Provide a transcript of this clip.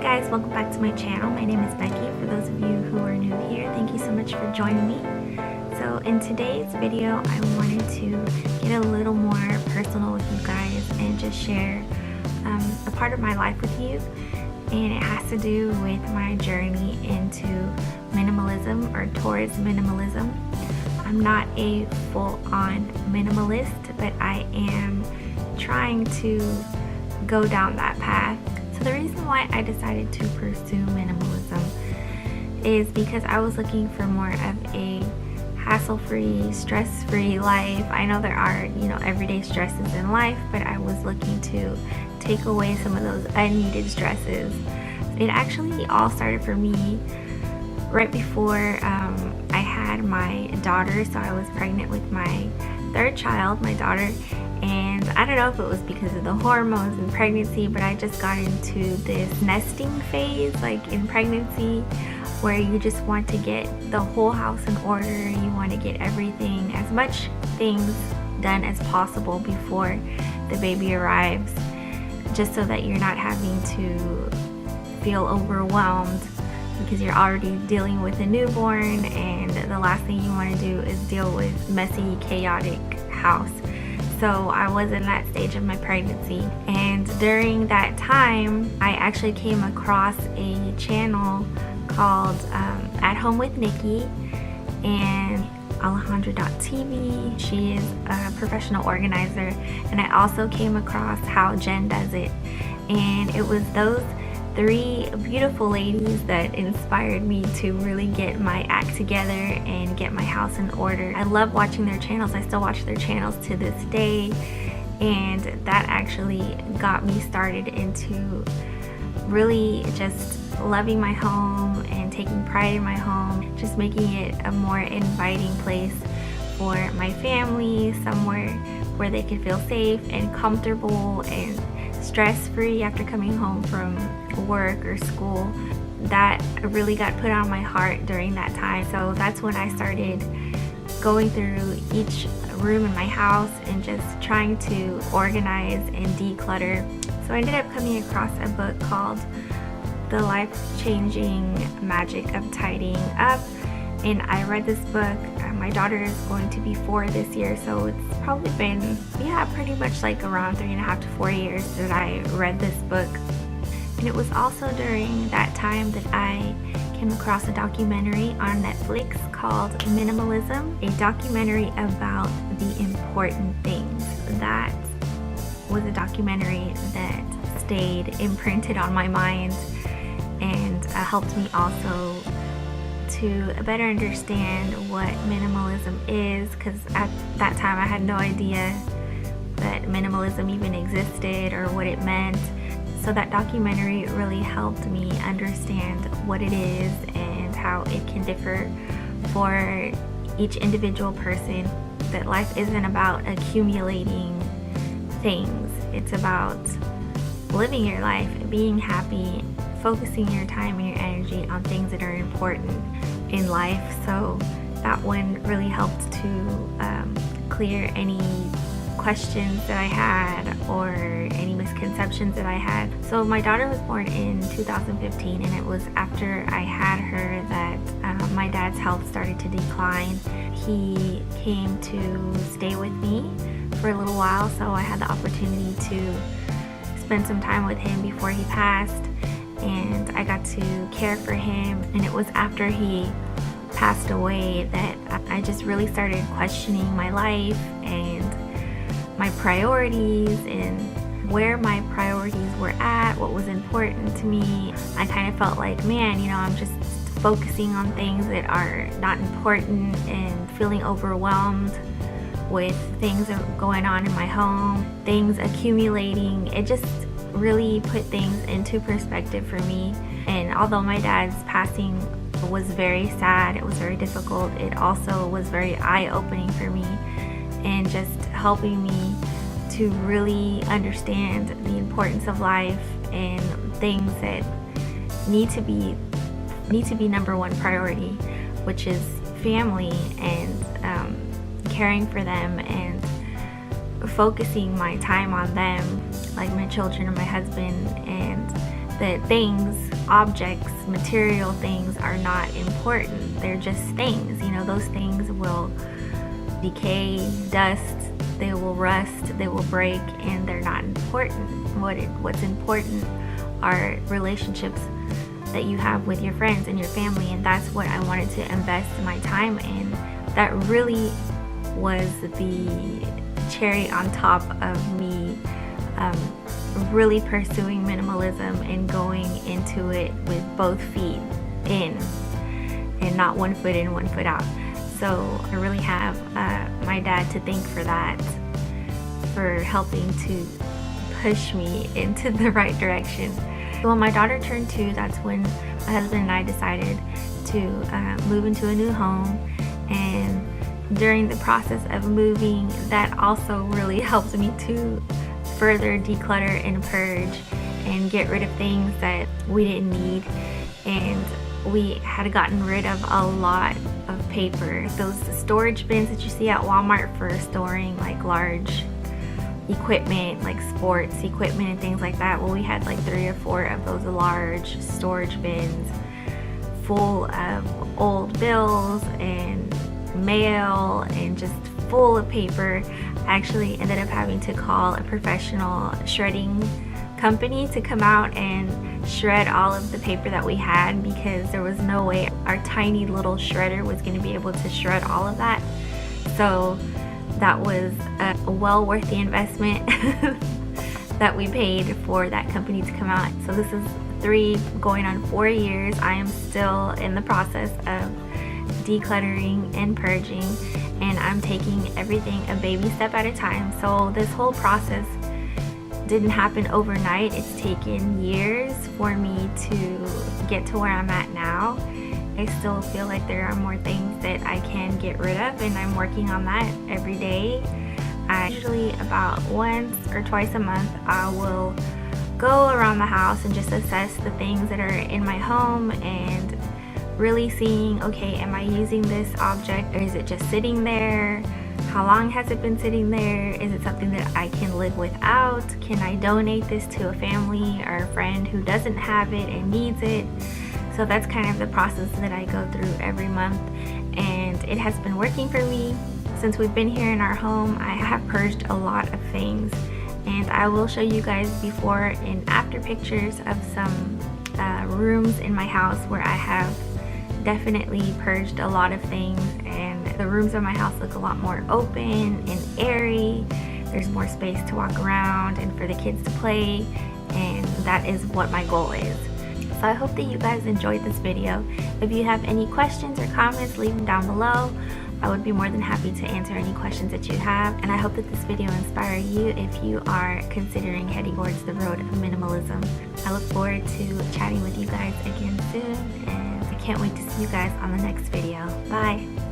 guys, welcome back to my channel. My name is Becky. For those of you who are new here, thank you so much for joining me. So in today's video, I wanted to get a little more personal with you guys and just share a part of my life with you. And it has to do with my journey into minimalism or towards minimalism. I'm not a full-on minimalist, but I am trying to go down that path. So the reason why I decided to pursue minimalism is because I was looking for more of a hassle-free, stress-free life. I know there are, everyday stresses in life, but I was looking to take away some of those unneeded stresses. It actually all started for me right before I had my daughter. So I was pregnant with my third child, my daughter, and I don't know if it was because of the hormones in pregnancy, but I just got into this nesting phase, like in pregnancy, where you just want to get the whole house in order. You want to get everything, as much things done as possible before the baby arrives, just so that you're not having to feel overwhelmed because you're already dealing with a newborn, and the last thing you want to do is deal with messy, chaotic house. So I was in that stage of my pregnancy, and during that time I actually came across a channel called At Home with Nikki and Alejandra.tv. She is a professional organizer, and I also came across How Jen Does It, and it was those three beautiful ladies that inspired me to really get my act together and get my house in order. I love watching their channels. I still watch their channels to this day, and that actually got me started into really just loving my home and taking pride in my home, just making it a more inviting place for my family, somewhere where they could feel safe and comfortable and stress-free after coming home from work or school. That really got put on my heart during that time. So that's when I started going through each room in my house and just trying to organize and declutter. So I ended up coming across a book called The Life-Changing Magic of Tidying Up, and I read this book. My daughter is going to be 4 this year, so it's probably been, pretty much like around 3.5 to 4 years that I read this book. And it was also during that time that I came across a documentary on Netflix called Minimalism, a documentary about the important things. That was a documentary that stayed imprinted on my mind and helped me also to better understand what minimalism is, because at that time I had no idea that minimalism even existed or what it meant. So that documentary really helped me understand what it is and how it can differ for each individual person, that life isn't about accumulating things. It's about living your life, being happy, focusing your time and your energy on things that are important in life. So that one really helped to clear any questions that I had or any misconceptions that I had. So my daughter was born in 2015, and it was after I had her that my dad's health started to decline. He came to stay with me for a little while, so I had the opportunity to spend some time with him before he passed, and I got to care for him. And it was after he passed away that I just really started questioning my life and my priorities and where my priorities were at, what was important to me. I kind of felt like, man, I'm just focusing on things that are not important and feeling overwhelmed with things going on in my home, things accumulating. It just really put things into perspective for me. And although my dad's passing was very sad, it was very difficult, it also was very eye-opening for me, and just helping me to really understand the importance of life and things that need to be number one priority, which is family and caring for them and focusing my time on them, like my children and my husband, and that things, objects, material things are not important. They're just things. You know, those things will decay, dust, they will rust, they will break, and they're not important. What's important are relationships that you have with your friends and your family, and that's what I wanted to invest my time in. That really was the cherry on top of me really pursuing minimalism and going into it with both feet in and not one foot in, one foot out. So I really have my dad to thank for that, for helping to push me into the right direction. When my daughter turned 2, that's when my husband and I decided to move into a new home. And during the process of moving, that also really helped me to further declutter and purge and get rid of things that we didn't need. And we had gotten rid of a lot of paper. Those storage bins that you see at Walmart for storing like large equipment, like sports equipment and things like that. Well, we had like 3 or 4 of those large storage bins full of old bills and mail and just full of paper. I actually ended up having to call a professional shredding company to come out and shred all of the paper that we had, because there was no way our tiny little shredder was going to be able to shred all of that. So that was well worth the investment that we paid for that company to come out. So this is 3 going on 4 years. I am still in the process of decluttering and purging, and I'm taking everything a baby step at a time. So this whole process didn't happen overnight. It's taken years for me to get to where I'm at now. I still feel like there are more things that I can get rid of, and I'm working on that every day. Usually about once or twice a month, I will go around the house and just assess the things that are in my home and really seeing, okay, am I using this object, or is it just sitting there? How long has it been sitting there? Is it something that I can live without? Can I donate this to a family or a friend who doesn't have it and needs it? So that's kind of the process that I go through every month, and it has been working for me. Since we've been here in our home, I have purged a lot of things, and I will show you guys before and after pictures of some rooms in my house where I have definitely purged a lot of things, and the rooms of my house look a lot more open and airy. There's more space to walk around and for the kids to play, and that is what my goal is. So I hope that you guys enjoyed this video. If you have any questions or comments, leave them down below. I would be more than happy to answer any questions that you have, and I hope that this video inspires you if you are considering heading towards the road of minimalism. I look forward to chatting with you guys again soon, and I can't wait to see you guys on the next video. Bye!